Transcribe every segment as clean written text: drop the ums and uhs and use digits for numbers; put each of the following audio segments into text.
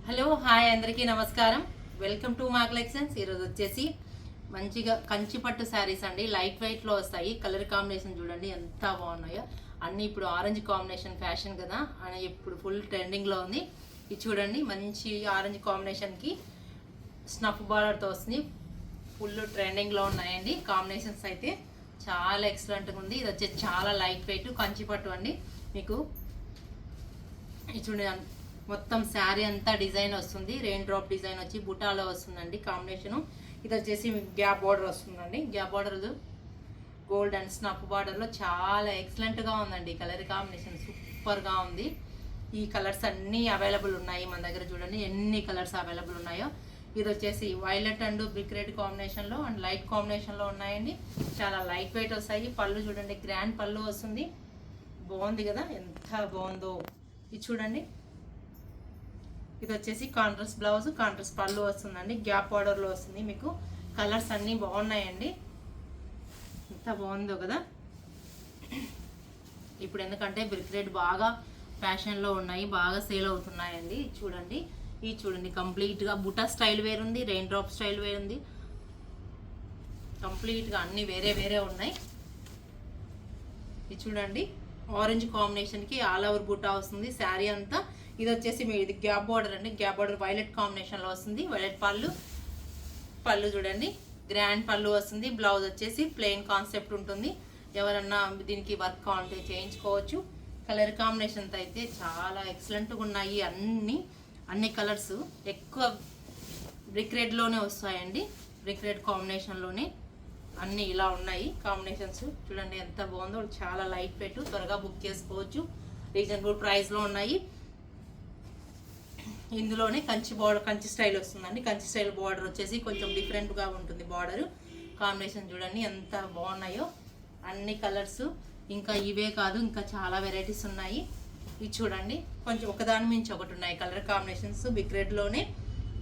Hello hi అందరికీ నమస్కారం. Welcome to మా కలెక్షన్స్. ఈరోజు వచ్చేసి మంచిగా కంచి పట్టు శారీస్ అండి. లైట్ వెయిట్లో వస్తాయి. కలర్ కాంబినేషన్ చూడండి ఎంత బాగున్నాయో. అన్నీ ఇప్పుడు ఆరెంజ్ కాంబినేషన్ ఫ్యాషన్ కదా అని ఇప్పుడు ఫుల్ ట్రెండింగ్లో ఉంది. ఇది చూడండి మంచి ఆరెంజ్ కాంబినేషన్కి స్నఫ్ బార్డర్తో వస్తుంది. ఫుల్ ట్రెండింగ్లో ఉన్నాయండి కాంబినేషన్స్ అయితే చాలా ఎక్సలెంట్గా ఉంది. ఇది వచ్చేసి చాలా లైట్ వెయిట్ కంచి పట్టు అండి. మీకు ఇది చూడండి మొత్తం శారీ అంతా డిజైన్ వస్తుంది. రెయిన్ డ్రాప్ డిజైన్ వచ్చి బుటాలో వస్తుందండి కాంబినేషను. ఇది వచ్చేసి గ్యాప్ బార్డర్ వస్తుందండి. Gap border gold and snuff బార్డర్లో చాలా ఎక్సలెంట్గా ఉందండి. కలర్ కాంబినేషన్ సూపర్గా ఉంది. ఈ కలర్స్ అన్నీ అవైలబుల్ ఉన్నాయి మన దగ్గర. చూడండి ఎన్ని కలర్స్ అవైలబుల్ ఉన్నాయో. ఇది వచ్చేసి వైలెట్ అండ్ బ్రిక్ రెడ్ కాంబినేషన్లో అండ్ లైట్ కాంబినేషన్లో ఉన్నాయండి. చాలా లైట్ వెయిట్ వస్తాయి. పళ్ళు చూడండి గ్రాండ్ పళ్ళు వస్తుంది. బాగుంది కదా, ఎంత బాగుందో. ఇది చూడండి, ఇది వచ్చేసి కాంట్రాస్ట్ బ్లౌజ్, కాంట్రాస్ట్ పళ్ళు వస్తుందండి. గ్యాప్ బార్డర్లో వస్తుంది. మీకు కలర్స్ అన్నీ బాగున్నాయండి. ఎంత బాగుందో కదా. ఇప్పుడు ఎందుకంటే బ్రిక్ రెడ్ బాగా ఫ్యాషన్లో ఉన్నాయి, బాగా సేల్ అవుతున్నాయండి. చూడండి, ఇది చూడండి కంప్లీట్గా బుటా స్టైల్ వేరుంది, రెయిన్ డ్రాప్ స్టైల్ వేరుంది. కంప్లీట్గా అన్నీ వేరే వేరే ఉన్నాయి. ఇది చూడండి ఆరెంజ్ కాంబినేషన్కి ఆల్ ఓవర్ బుటా వస్తుంది శారీ అంతా. ఇది వచ్చేసి మీ ఇది గ్యాప్ బార్డర్ అండి. గ్యాప్ బార్డర్ వైలెట్ కాంబినేషన్లో వస్తుంది. వైలెట్ పళ్ళు చూడండి గ్రాండ్ పళ్ళు వస్తుంది. బ్లౌజ్ వచ్చేసి ప్లెయిన్ కాన్సెప్ట్ ఉంటుంది. ఎవరన్నా దీనికి వర్క్ కావాలంటే చేయించుకోవచ్చు. కలర్ కాంబినేషన్స్ అయితే చాలా ఎక్సలెంట్గా ఉన్నాయి. అన్ని కలర్స్ ఎక్కువ బ్రిక్ రెడ్లోనే వస్తాయండి. బ్రిక్ రెడ్ కాంబినేషన్లోనే అన్నీ ఇలా ఉన్నాయి కాంబినేషన్స్. చూడండి ఎంత బాగుందో. చాలా లైట్ వెయిట్, త్వరగా బుక్ చేసుకోవచ్చు. రీజనబుల్ ప్రైస్లో ఉన్నాయి. ఇందులోనే కంచి స్టైల్ వస్తుందండి. కంచి స్టైల్ బార్డర్ వచ్చేసి కొంచెం డిఫరెంట్గా ఉంటుంది. బార్డర్ కాంబినేషన్ చూడండి ఎంత బాగున్నాయో. అన్ని కలర్స్ ఇంకా ఇవే కాదు, ఇంకా చాలా వెరైటీస్ ఉన్నాయి. ఇవి చూడండి కొంచెం ఒకదాని మించి ఒకటి ఉన్నాయి కలర్ కాంబినేషన్స్. బిగ్ రెడ్లోనే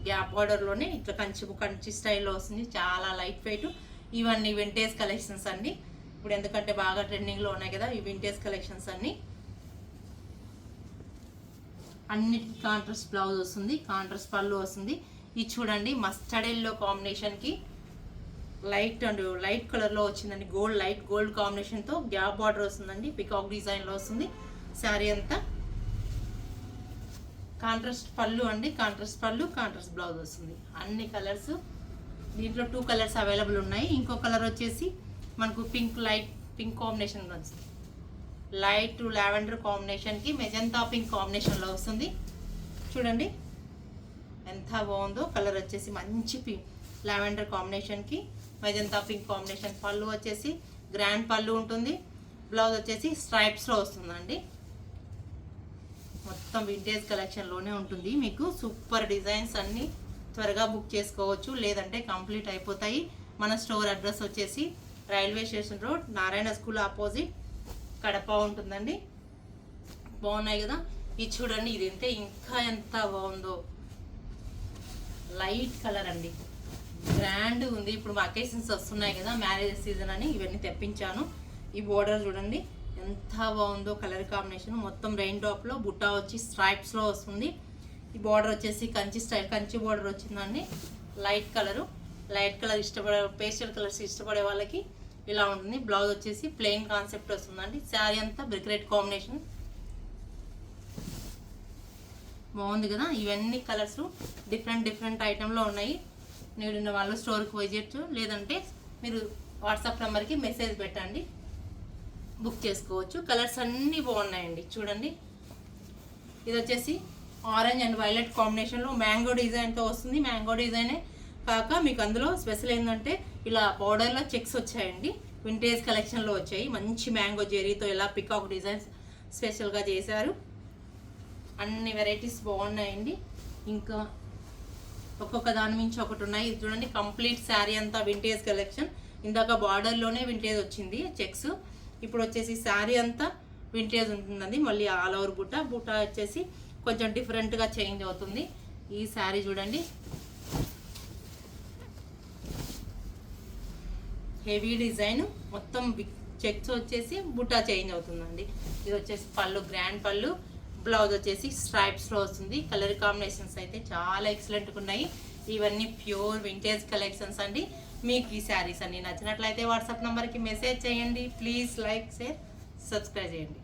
గ్యాప్ బార్డర్లోనే ఇట్లా కంచి స్టైల్లో వస్తుంది. చాలా లైట్ వెయిట్. ఇవన్నీ వింటేజ్ కలెక్షన్స్ అండి. ఇప్పుడు ఎందుకంటే బాగా ట్రెండింగ్లో ఉన్నాయి కదా ఈ వింటేజ్ కలెక్షన్స్ అన్నిటికీ కాంట్రాస్ట్ బ్లౌజ్ వస్తుంది, కాంట్రాస్ట్ పళ్ళు వస్తుంది. ఇది చూడండి మస్టర్డ్ ఎల్లో కాంబినేషన్కి లైట్ కలర్లో వచ్చిందండి. లైట్ గోల్డ్ కాంబినేషన్తో గ్యాప్ బార్డర్ వస్తుందండి. పికాక్ డిజైన్లో వస్తుంది శారీ అంతా. కాంట్రాస్ట్ పళ్ళు అండి. కాంట్రాస్ట్ పళ్ళు, కాంట్రాస్ట్ బ్లౌజ్ వస్తుంది. అన్ని కలర్స్ దీంట్లో 2 కలర్స్ అవైలబుల్ ఉన్నాయి. ఇంకో కలర్ వచ్చేసి మనకు లైట్ పింక్ కాంబినేషన్ వస్తుంది. లైట్ లావెండర్ కాంబినేషన్కి మెజంతా పింక్ కాంబినేషన్లో వస్తుంది. చూడండి ఎంత బాగుందో. కలర్ వచ్చేసి మంచి లావెండర్ కాంబినేషన్కి మెజంతా పింక్ కాంబినేషన్. పళ్ళు వచ్చేసి గ్రాండ్ పళ్ళు ఉంటుంది. బ్లౌజ్ వచ్చేసి స్ట్రైప్స్లో వస్తుందండి. మొత్తం వింటేజ్ కలెక్షన్లోనే ఉంటుంది. మీకు సూపర్ డిజైన్స్ అన్నీ త్వరగా బుక్ చేసుకోవచ్చు, లేదంటే కంప్లీట్ అయిపోతాయి. మన స్టోర్ అడ్రస్ వచ్చేసి railway station road, Narayana school opposite, Kadapa ఉంటుందండి. బాగున్నాయి కదా. ఇది చూడండి, ఇది ఇంకా ఎంత బాగుందో. లైట్ కలర్ అండి, గ్రాండ్ ఉంది. ఇప్పుడు మా అకేషన్స్ వస్తున్నాయి కదా మ్యారేజ్ సీజన్ అని ఇవన్నీ తెప్పించాను. ఈ బోర్డర్ చూడండి ఎంత బాగుందో. కలర్ కాంబినేషన్ మొత్తం రెయిన్ డ్రాప్లో బుట్టా వచ్చి స్ట్రైప్స్లో వస్తుంది. ఈ బార్డర్ వచ్చేసి కంచి బార్డర్ వచ్చిందండి. లైట్ కలర్ పేస్టల్ కలర్స్ ఇష్టపడే వాళ్ళకి ఇలా ఉంటుంది. బ్లౌజ్ వచ్చేసి ప్లెయిన్ కాన్సెప్ట్ వస్తుందండి. శారీ అంతా బ్రిక్ రెడ్ కాంబినేషన్. బాగుంది కదా. ఇవన్నీ కలర్స్ డిఫరెంట్ ఐటెంలో ఉన్నాయి. నేను వాళ్ళు స్టోర్కి విజిట్, లేదంటే మీరు వాట్సాప్ నెంబర్కి మెసేజ్ పెట్టండి, బుక్ చేసుకోవచ్చు. కలర్స్ అన్నీ బాగున్నాయండి. చూడండి ఇది వచ్చేసి ఆరెంజ్ అండ్ వైలెట్ కాంబినేషన్లో మ్యాంగో డిజైన్తో వస్తుంది. మ్యాంగో డిజైనే కాక మీకు అందులో స్పెషల్ ఏంటంటే ఇలా బార్డర్లో చెక్స్ వచ్చాయండి. వింటేజ్ కలెక్షన్లో వచ్చాయి. మంచి మ్యాంగో జెరీతో ఇలా పికాక్ డిజైన్స్ స్పెషల్గా చేశారు. అన్ని వెరైటీస్ బాగున్నాయండి. ఇంకా ఒక్కొక్క దాని మించి ఒకటి ఉన్నాయి. ఇది చూడండి కంప్లీట్ శారీ అంతా వింటేజ్ కలెక్షన్. ఇందాక బార్డర్లోనే వింటేజ్ వచ్చింది చెక్స్. ఇప్పుడు వచ్చేసి శారీ అంతా వింటేజ్ ఉంటుందండి. మళ్ళీ ఆల్ ఓవర్ బుట్ట వచ్చేసి కొంచెం డిఫరెంట్గా చేంజ్ అవుతుంది. ఈ శారీ చూడండి హెవీ డిజైన్, మొత్తం చెక్స్ వచ్చేసి బుట్టా చేంజ్ అవుతుందండి. ఇది వచ్చేసి పళ్ళు గ్రాండ్ పళ్ళు, బ్లౌజ్ వచ్చేసి స్ట్రైప్స్లో వస్తుంది. కలర్ కాంబినేషన్స్ అయితే చాలా ఎక్సలెంట్గా ఉన్నాయి. ఇవన్నీ ప్యూర్ వింటేజ్ కలెక్షన్స్ అండి. మీకు ఈ శారీస్ అన్ని నచ్చినట్లయితే వాట్సాప్ నెంబర్కి మెసేజ్ చేయండి. ప్లీజ్ లైక్, షేర్, సబ్స్క్రైబ్ చేయండి.